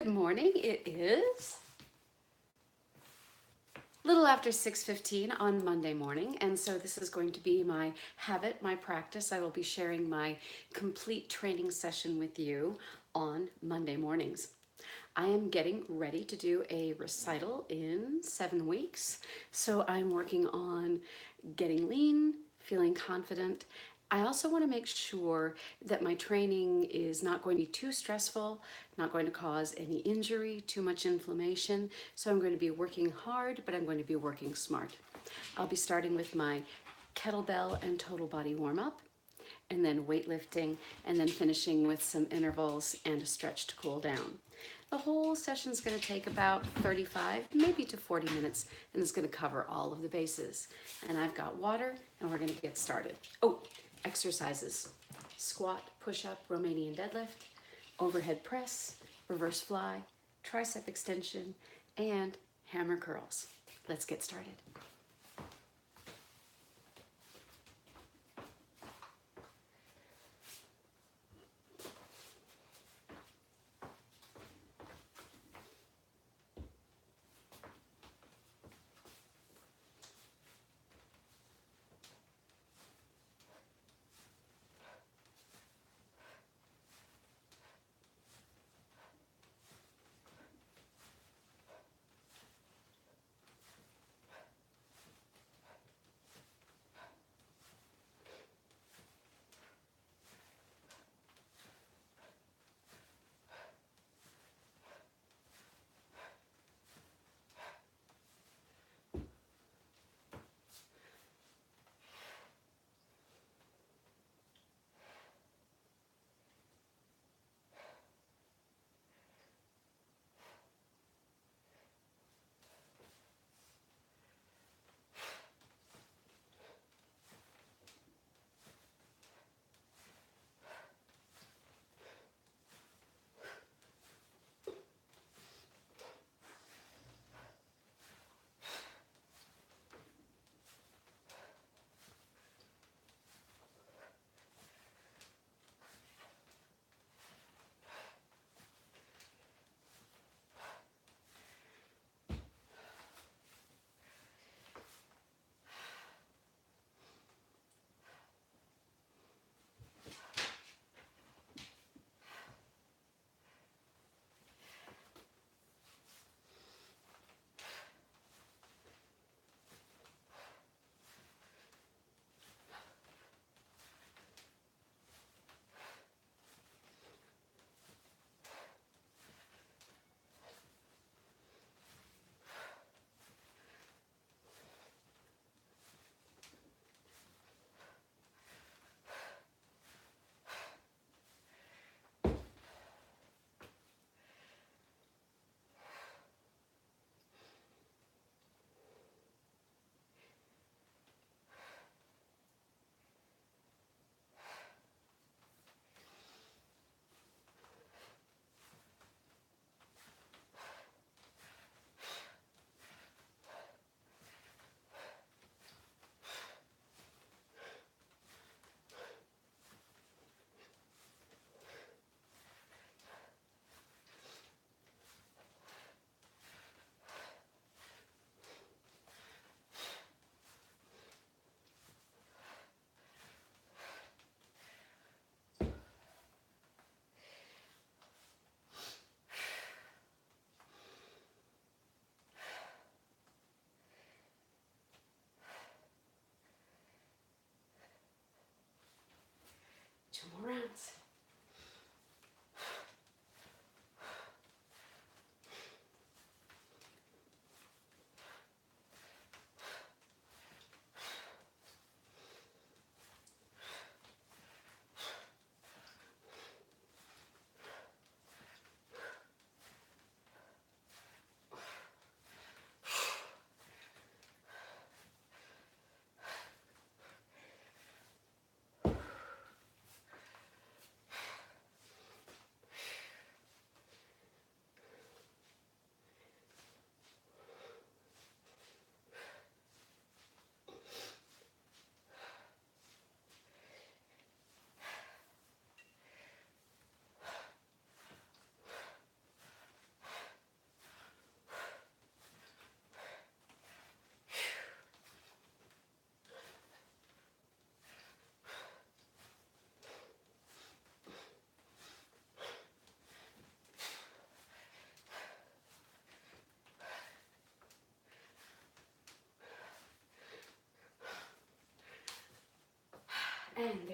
Good morning. It is a little after 6:15 on Monday morning, and so this is going to be my habit, my practice. I will be sharing my complete training session with you on Monday mornings. I am getting ready to do a recital in 7 weeks, so I'm working on getting lean, feeling confident. I also want to make sure that my training is not going to be too stressful, not going to cause any injury, too much inflammation. So I'm going to be working hard, but I'm going to be working smart. I'll be starting with my kettlebell and total body warm up, and then weightlifting, and then finishing with some intervals and a stretch to cool down. The whole session is going to take about 35, maybe to 40 minutes, and it's going to cover all of the bases. And I've got water, and we're going to get started. Oh, exercises: squat, push-up, Romanian deadlift, overhead press, reverse fly, tricep extension, and hammer curls. Let's get started.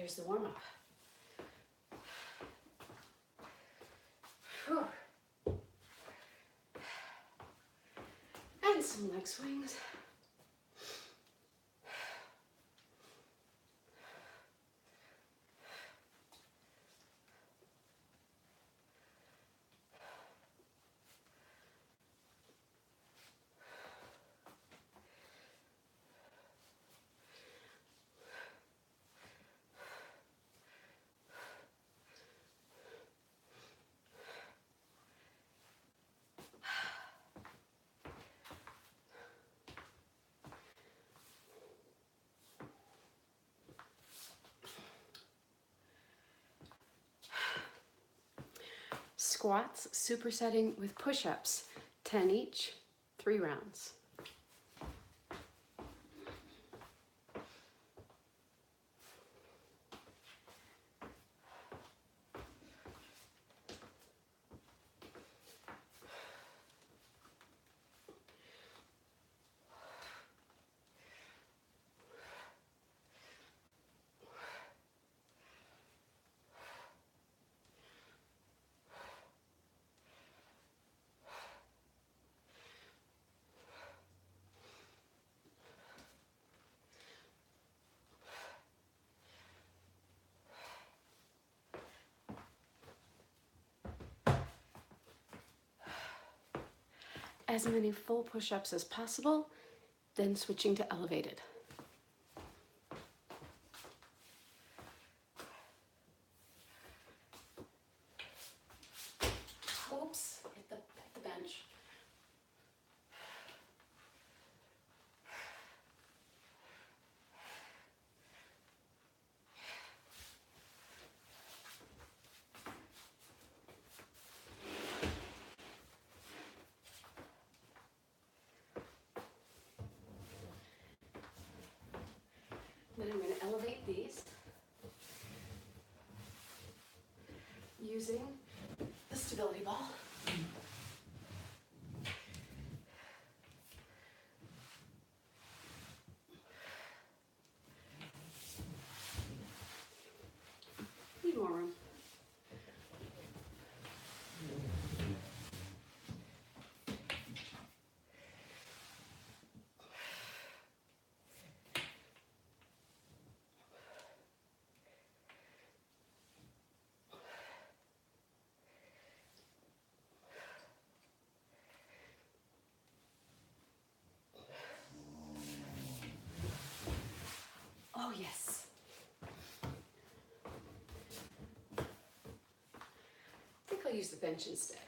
There's the warm-up. Whew. And some leg swings. Squats, supersetting with push-ups, 10 each, 3 rounds. As many full push-ups as possible, then switching to elevated. Oops, hit the bench. Then I'm going to elevate these using the stability ball. Need more room. Oh, yes. I think I'll use the bench instead.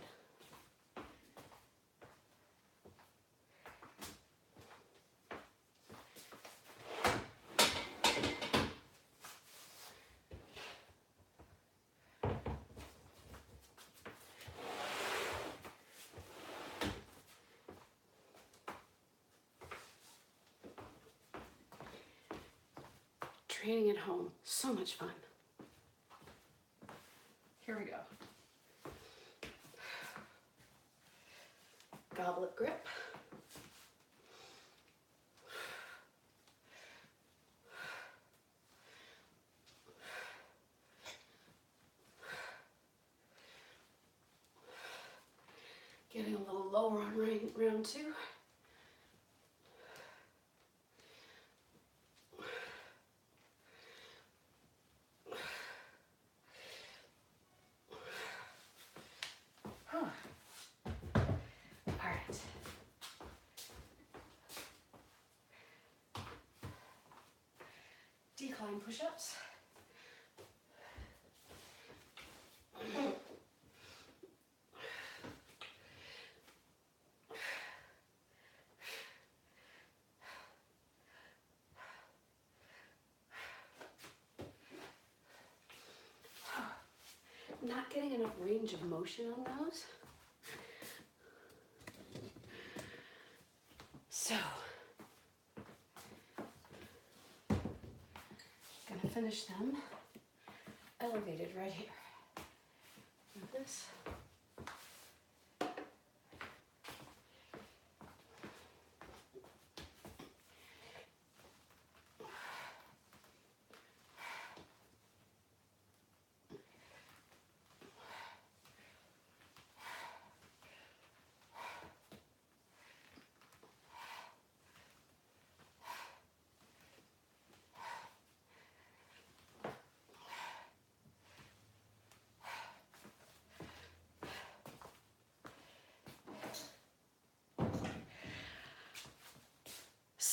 Training at home, so much fun. Here we go. Goblet grip. Getting a little lower on round 2. Decline push-ups. Not getting enough range of motion on those. So, gonna finish them elevated right here. Like this.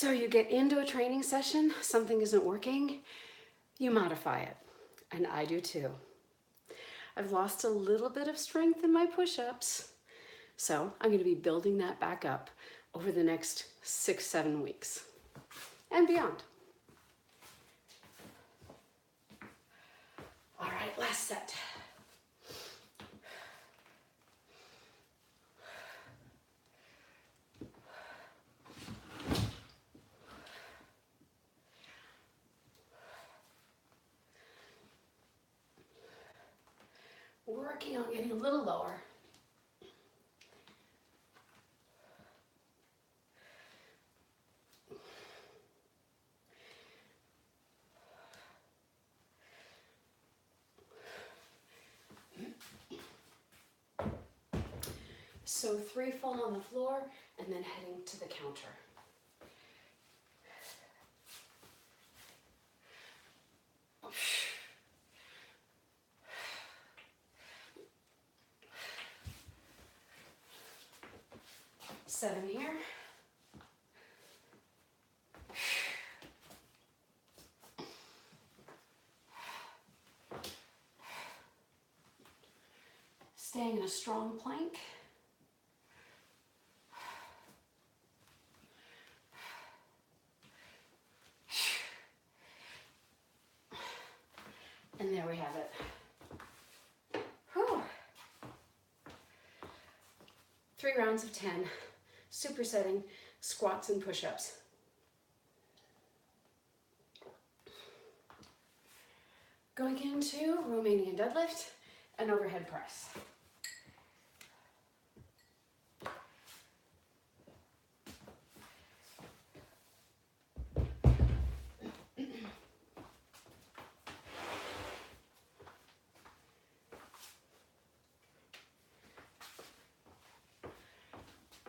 So you get into a training session, something isn't working, you modify it. And I do too. I've lost a little bit of strength in my push-ups, so I'm going to be building that back up over the next 6-7 weeks and beyond. All right, last set. Working on getting a little lower. So 3 fall on the floor and then heading to the counter. Seven here. Staying in a strong plank. And there we have it. Whew. 3 rounds of 10, supersetting squats and push-ups. Going into Romanian deadlift and overhead press.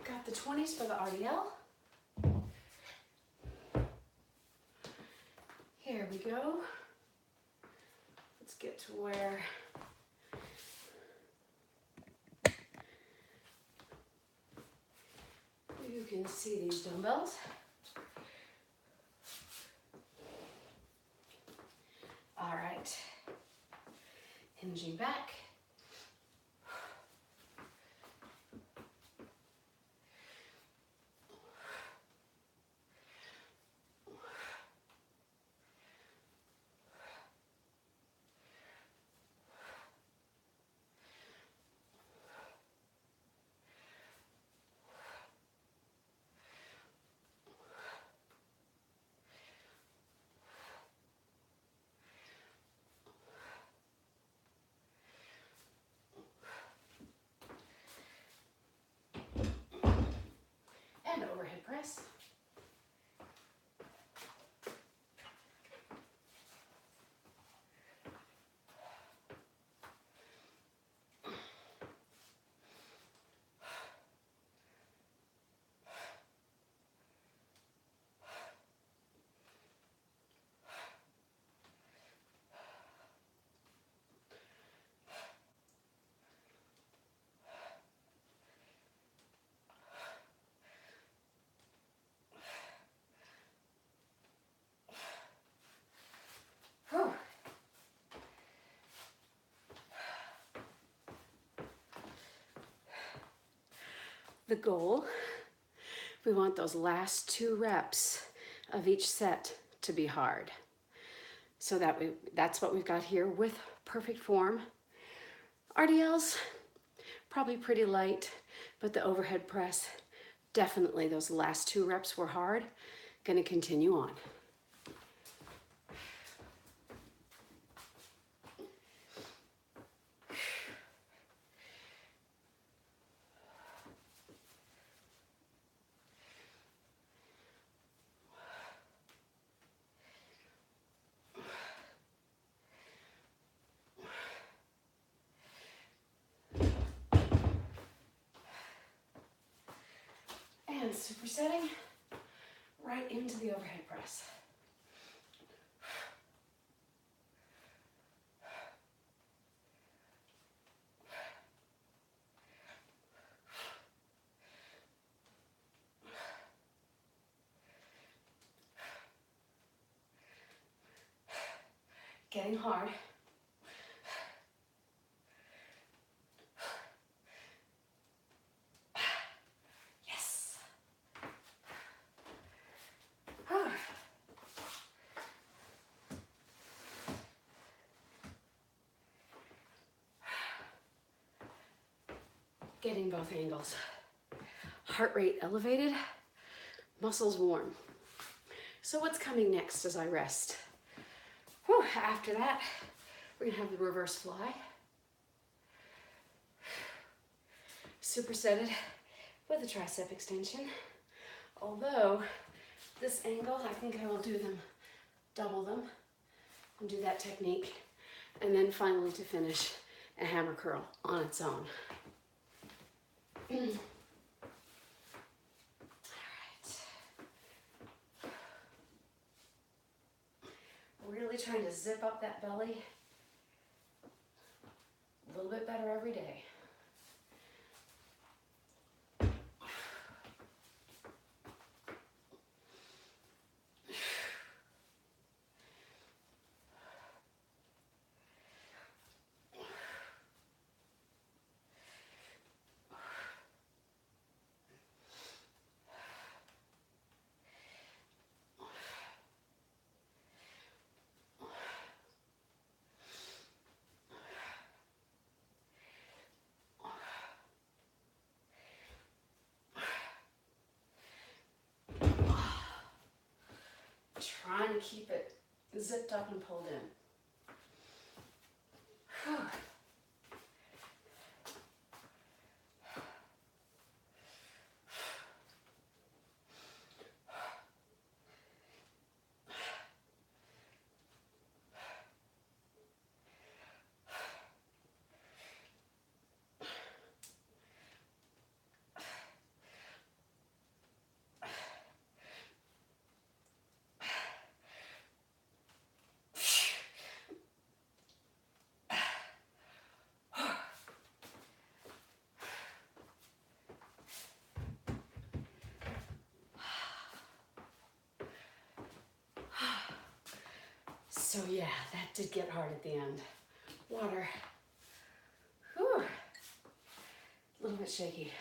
Got the 20s for the RDL. Here we go. Let's get to where you can see these dumbbells. All right, hinging back. And overhead press. Whew. The goal, we want those last 2 reps of each set to be hard. So that's what we've got here with perfect form. RDLs, probably pretty light, but the overhead press, definitely those last 2 reps were hard. Gonna continue on. And supersetting right into the overhead press. getting hard. Yes. Getting both angles. Heart rate elevated, muscles warm. So what's coming next as I rest? Whew, after that, we're gonna have the reverse fly. Supersetted with a tricep extension. Although this angle, I think I will do them, double them, and do that technique. And then finally to finish, a hammer curl on its own. All right. Really trying to zip up that belly a little bit better every day. Trying to keep it zipped up and pulled in. Whew. So yeah, that did get hard at the end. Water. Whew. A little bit shaky.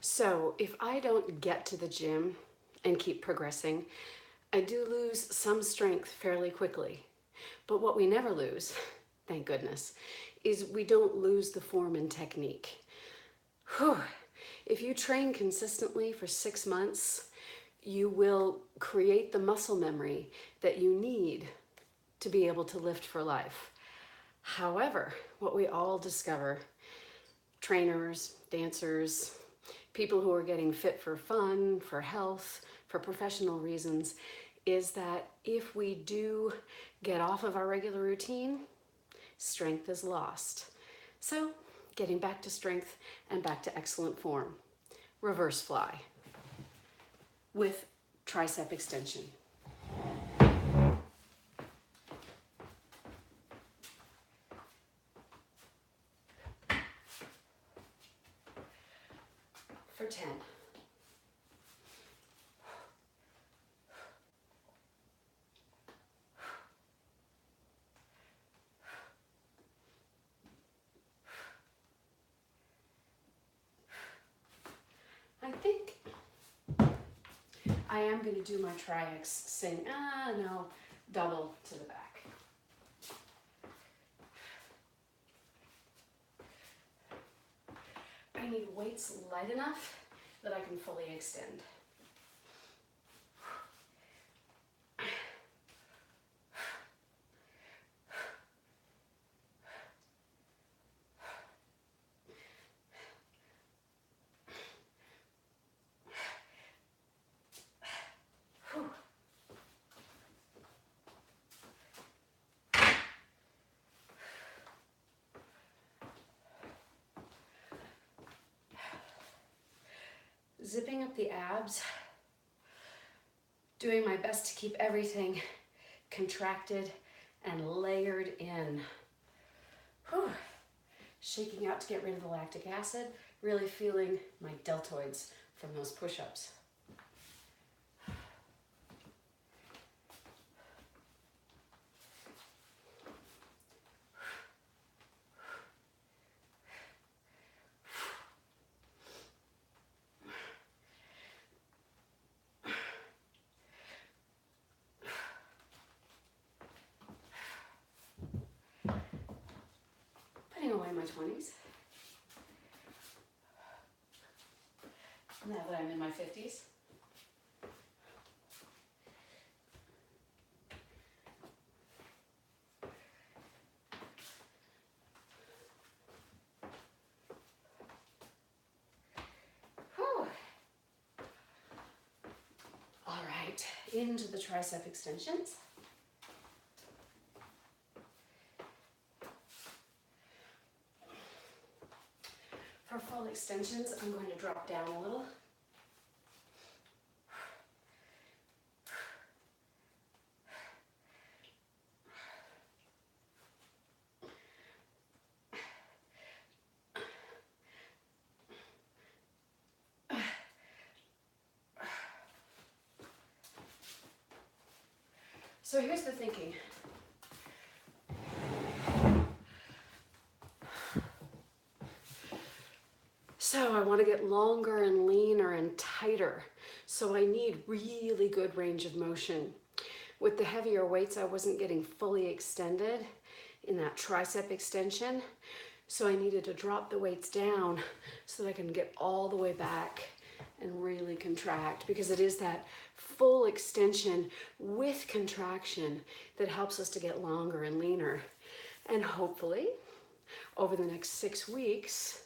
So if I don't get to the gym and keep progressing, I do lose some strength fairly quickly. But what we never lose, thank goodness, is we don't lose the form and technique. Whew. If you train consistently for 6 months, you will create the muscle memory that you need to be able to lift for life. However, what we all discover, trainers, dancers, people who are getting fit for fun, for health, for professional reasons, is that if we do get off of our regular routine, strength is lost. So getting back to strength and back to excellent form. Reverse fly with tricep extension. For 10. I think I am going to do my tri-X sing, no, double to the back. I need weights light enough that I can fully extend. Zipping up the abs, doing my best to keep everything contracted and layered in. Whew. shaking out to get rid of the lactic acid, really feeling my deltoids from those push-ups. Putting away my 20s. Now that I'm in my 50s. Whew. All right, into the tricep extensions. For full extensions, I'm going to drop down a little. So here's the thinking. So I want to get longer and leaner and tighter. So I need really good range of motion. With the heavier weights, I wasn't getting fully extended in that tricep extension. So I needed to drop the weights down so that I can get all the way back and really contract, because it is that full extension with contraction that helps us to get longer and leaner. And hopefully over the next 6 weeks,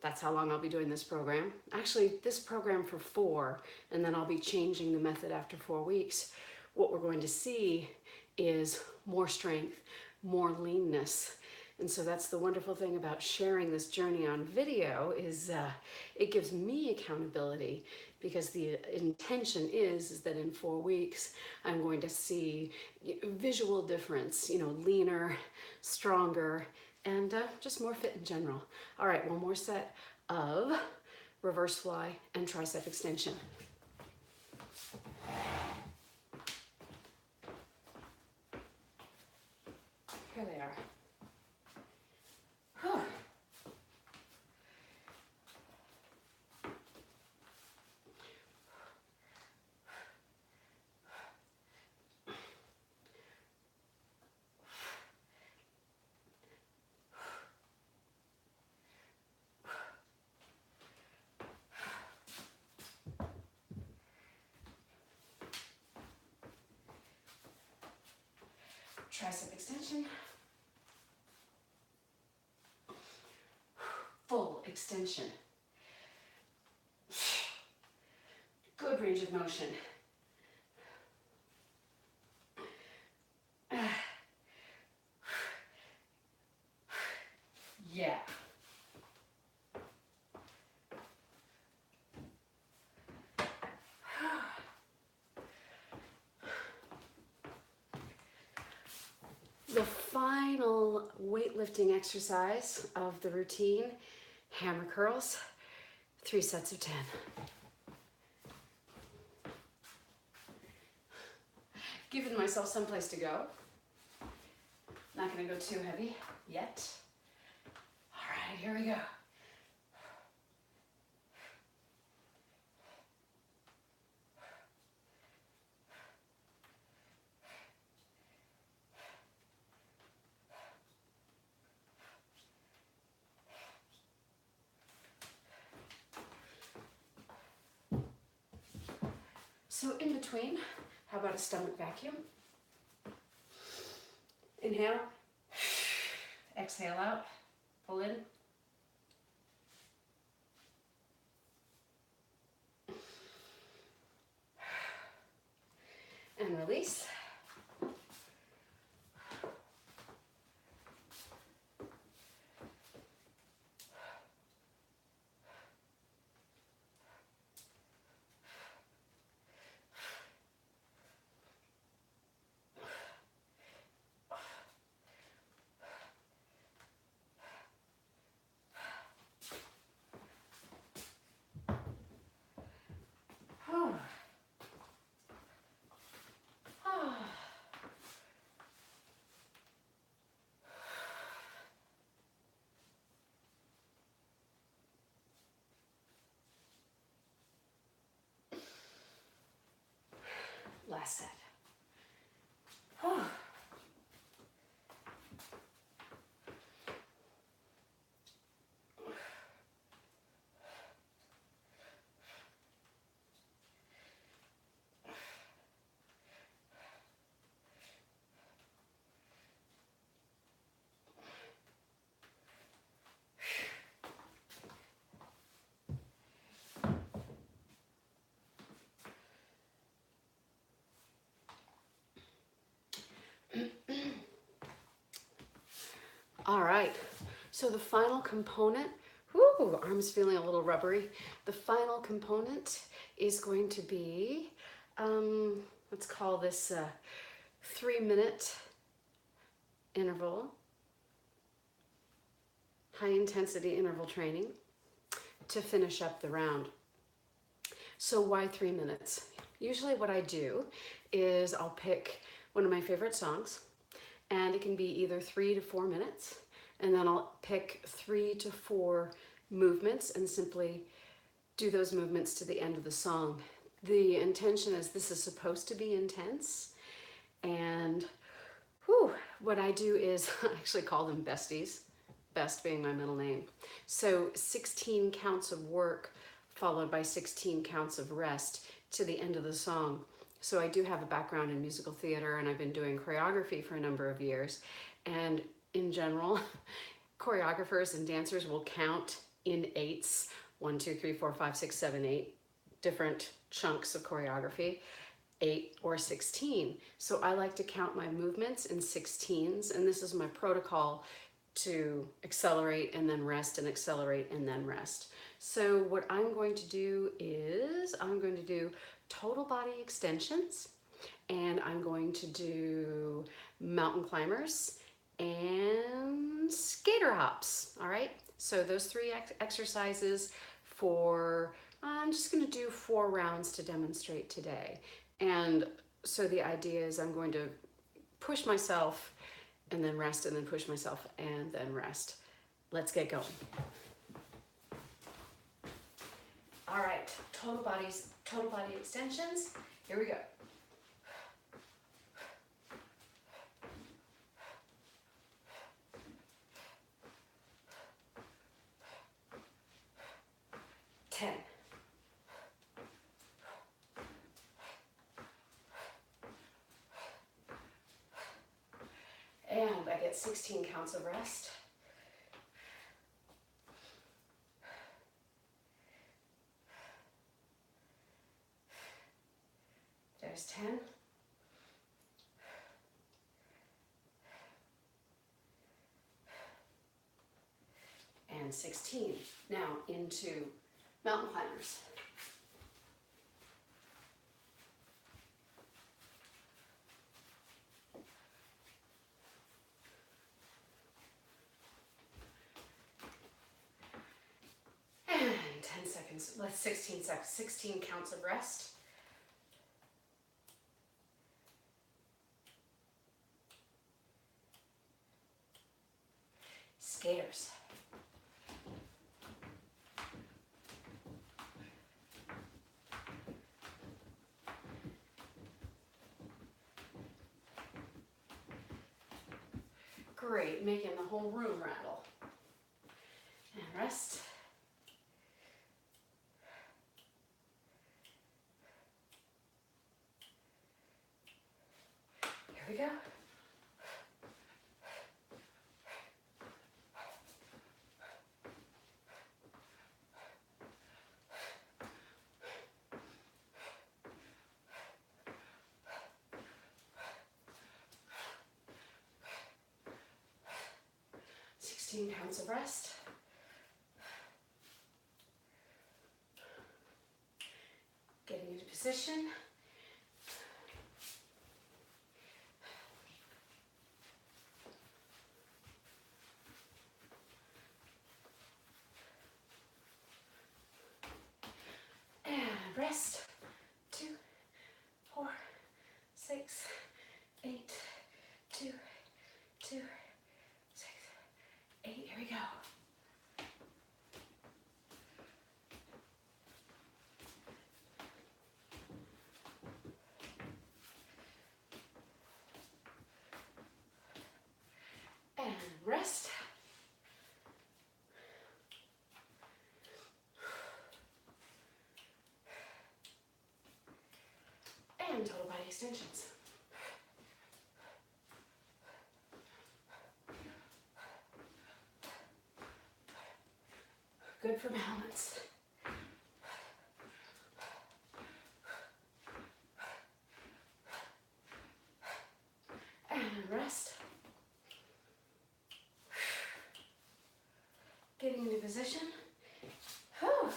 that's how long I'll be doing this program. Actually, this program for 4, and then I'll be changing the method after 4 weeks. What we're going to see is more strength, more leanness. And so that's the wonderful thing about sharing this journey on video, is it gives me accountability, because the intention is that in 4 weeks, I'm going to see visual difference, leaner, stronger, and just more fit in general. All right, one more set of reverse fly and tricep extension. Here they are. Whew. Tricep extension. Full extension. Good range of motion. Yeah. The final weightlifting exercise of the routine, hammer curls, 3 sets of 10. Giving myself some place to go. Not gonna go too heavy yet. All right, here we go. So in between, how about a stomach vacuum? Inhale, exhale out, pull in. And release. last set. Whew. All right, so the final component, whoo, arm's feeling a little rubbery. The final component is going to be, let's call this a 3-minute interval, high intensity interval training to finish up the round. So why 3 minutes? Usually what I do is I'll pick one of my favorite songs, and it can be either 3 to 4 minutes, and then I'll pick 3 to 4 movements and simply do those movements to the end of the song. The intention is this is supposed to be intense, and what I do is I actually call them besties, best being my middle name. So 16 counts of work followed by 16 counts of rest to the end of the song. So I do have a background in musical theater, and I've been doing choreography for a number of years. And in general, choreographers and dancers will count in eights, 1, 2, 3, 4, 5, 6, 7, 8 different chunks of choreography, 8 or 16. So I like to count my movements in 16s, and this is my protocol to accelerate and then rest and accelerate and then rest. So what I'm going to do is I'm going to do total body extensions, and I'm going to do mountain climbers and skater hops. All right, so those 3 exercises for, I'm just going to do 4 rounds to demonstrate today. And so the idea is I'm going to push myself and then rest, and then push myself and then rest. Let's get going. All right, total body extensions. Here we go. Ten. And I get 16 counts of rest. There's 10. And 16. Now into mountain climbers. And 10 seconds, let's 16 seconds, 16 counts of rest. Skaters. Great, making the whole room rattle. And rest. Here we go. Counts of rest. Getting into position. And rest. 2, 4, 6, 8, 2, 2, 6, 8. Here we go. rest. And total body extensions. Good for balance. And rest. Getting into position. Whew.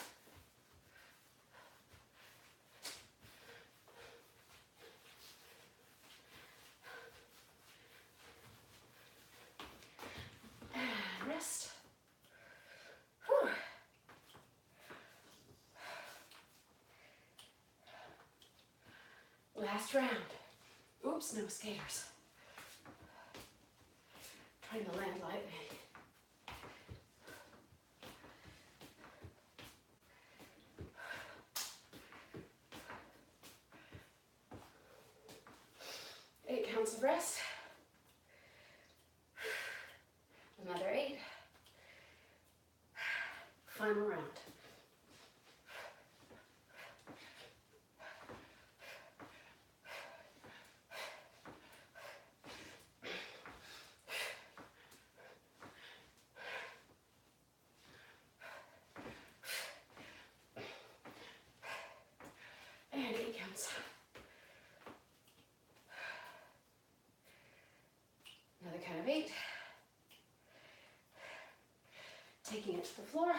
And rest. Whew. Last round. Oops, no skaters. Trying to land lightly. Eight counts of rest. Another 8. Final round. And 8 counts. Another count of 8. Taking it to the floor.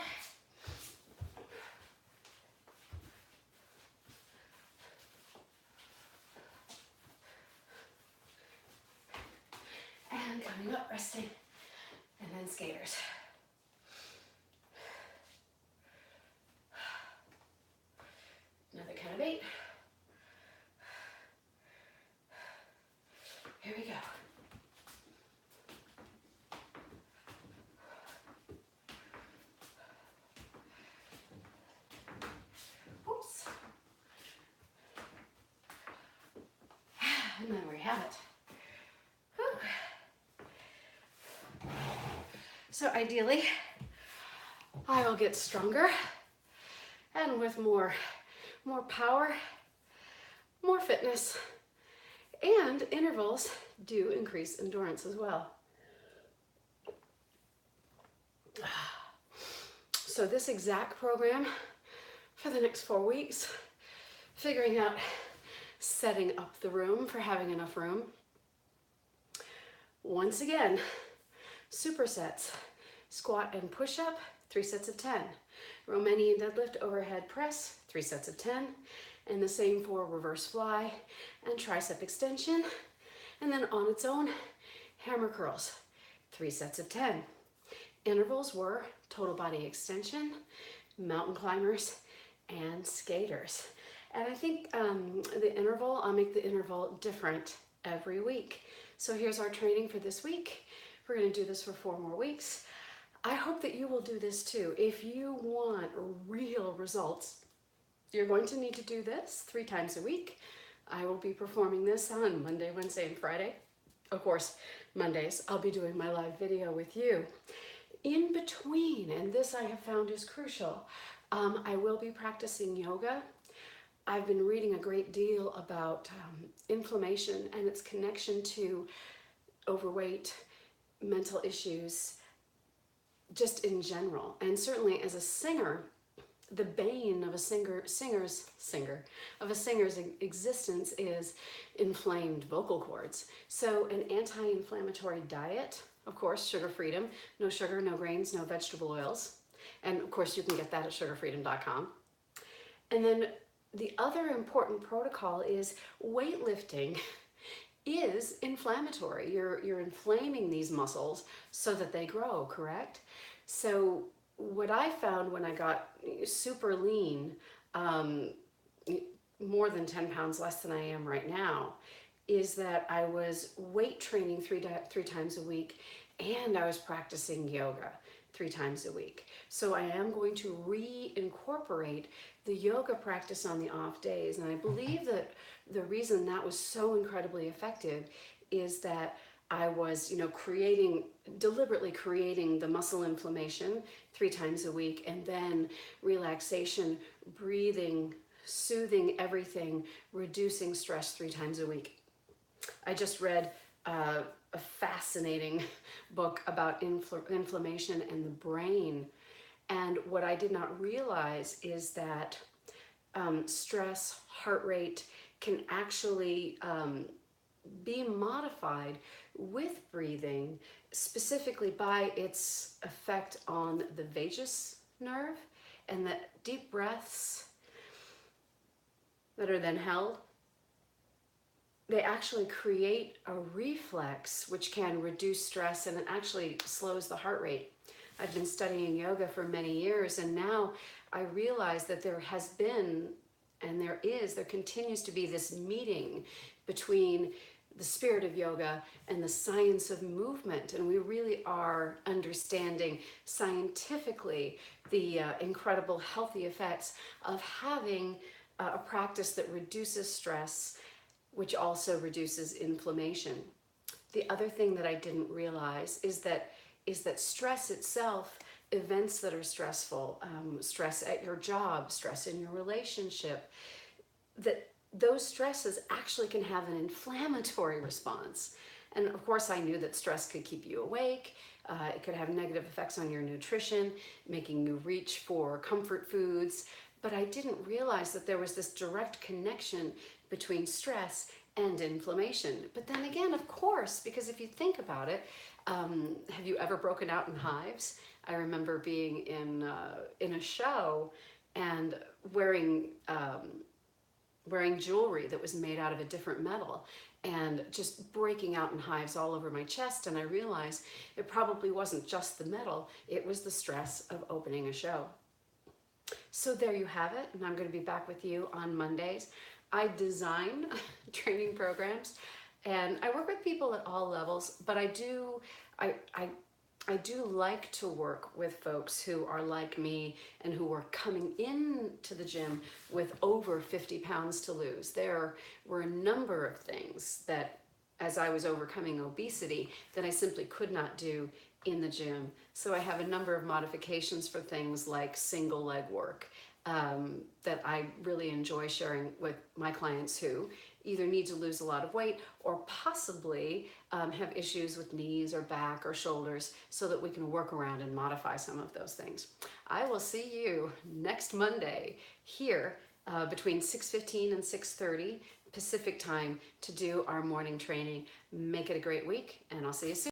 And coming up, resting, and then skaters. Another count of 8. Here we go. Oops. And then we have it. Whew. So ideally, I will get stronger and with more power, more fitness, and intervals do increase endurance as well. So this exact program for the next 4 weeks, figuring out setting up the room for having enough room. Once again, supersets, squat and push-up, 3 sets of 10. Romanian deadlift, overhead press, 3 sets of 10. And the same for reverse fly and tricep extension. And then on its own, hammer curls, 3 sets of 10. Intervals were total body extension, mountain climbers, and skaters. And I think the interval, I'll make the interval different every week. So here's our training for this week. We're going to do this for 4 more weeks. I hope that you will do this too. If you want real results, you're going to need to do this 3 times a week. I will be performing this on Monday, Wednesday, and Friday. Of course, Mondays, I'll be doing my live video with you. In between, and this I have found is crucial, I will be practicing yoga. I've been reading a great deal about inflammation and its connection to overweight, mental issues, just in general. And certainly as a singer, the bane of a singer's existence is inflamed vocal cords. So an anti-inflammatory diet, of course, sugar freedom, no sugar, no grains, no vegetable oils. And of course you can get that at sugarfreedom.com. And then the other important protocol is weightlifting is inflammatory. You're inflaming these muscles so that they grow, correct? So what I found when I got super lean, more than 10 pounds less than I am right now, is that I was weight training three times a week, and I was practicing yoga 3 times a week. So I am going to reincorporate the yoga practice on the off days. And I believe that the reason that was so incredibly effective is that I was, deliberately creating the muscle inflammation 3 times a week, and then relaxation, breathing, soothing everything, reducing stress 3 times a week. I just read a fascinating book about inflammation and the brain. And what I did not realize is that stress, heart rate can actually be modified with breathing, specifically by its effect on the vagus nerve, and that deep breaths that are then held, they actually create a reflex which can reduce stress, and it actually slows the heart rate. I've been studying yoga for many years, and now I realize that there has been, and there continues to be this meeting between the spirit of yoga and the science of movement. And we really are understanding scientifically the incredible healthy effects of having a practice that reduces stress, which also reduces inflammation. The other thing that I didn't realize is that stress itself, events that are stressful, stress at your job, stress in your relationship, that those stresses actually can have an inflammatory response. And of course, I knew that stress could keep you awake. It could have negative effects on your nutrition, making you reach for comfort foods. But I didn't realize that there was this direct connection between stress and inflammation. But then again, of course, because if you think about it, have you ever broken out in hives? I remember being in a show and wearing jewelry that was made out of a different metal, and just breaking out in hives all over my chest. And I realized it probably wasn't just the metal, it was the stress of opening a show. So there you have it, and I'm going to be back with you on Mondays. I design training programs, and I work with people at all levels, but I do like to work with folks who are like me and who are coming into the gym with over 50 pounds to lose. There were a number of things that, as I was overcoming obesity, that I simply could not do in the gym. So I have a number of modifications for things like single leg work that I really enjoy sharing with my clients who either need to lose a lot of weight or possibly have issues with knees or back or shoulders, so that we can work around and modify some of those things. I will see you next Monday here between 6:15 and 6:30 Pacific time to do our morning training. Make it a great week, and I'll see you soon.